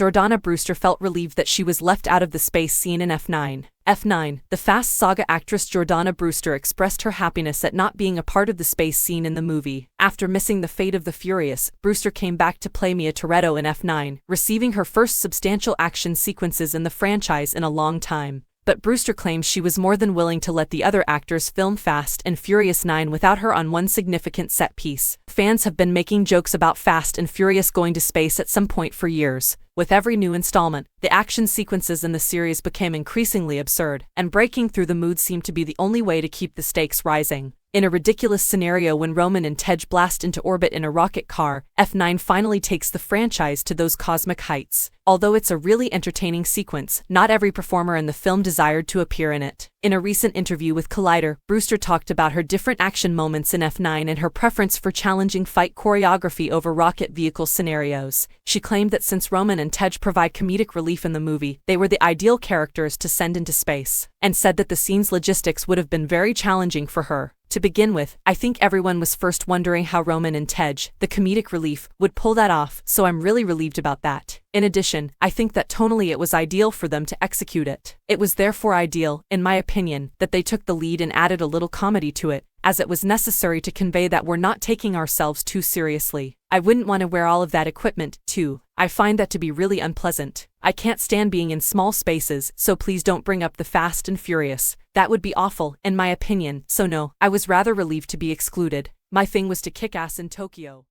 Jordana Brewster felt relieved that she was left out of the space scene in F9. F9, the Fast Saga actress Jordana Brewster expressed her happiness at not being a part of the space scene in the movie. After missing the Fate of the Furious, Brewster came back to play Mia Toretto in F9, receiving her first substantial action sequences in the franchise in a long time. But Brewster claims she was more than willing to let the other actors film Fast and Furious 9 without her on one significant set piece. Fans have been making jokes about Fast and Furious going to space at some point for years. With every new installment, the action sequences in the series became increasingly absurd, and breaking through the mood seemed to be the only way to keep the stakes rising. In a ridiculous scenario when Roman and Tej blast into orbit in a rocket car, F9 finally takes the franchise to those cosmic heights. Although it's a really entertaining sequence, not every performer in the film desired to appear in it. In a recent interview with Collider, Brewster talked about her different action moments in F9 and her preference for challenging fight choreography over rocket vehicle scenarios. She claimed that since Roman and Tej provide comedic relief in the movie, they were the ideal characters to send into space, and said that the scene's logistics would have been very challenging for her. To begin with, I think everyone was first wondering how Roman and Tej, the comedic relief, would pull that off, so I'm really relieved about that. In addition, I think that tonally it was ideal for them to execute it. It was therefore ideal, in my opinion, that they took the lead and added a little comedy to it, as it was necessary to convey that we're not taking ourselves too seriously. I wouldn't want to wear all of that equipment, too. I find that to be really unpleasant. I can't stand being in small spaces, so please don't bring up the Fast and Furious. That would be awful, in my opinion, so no, I was rather relieved to be excluded. My thing was to kick ass in Tokyo.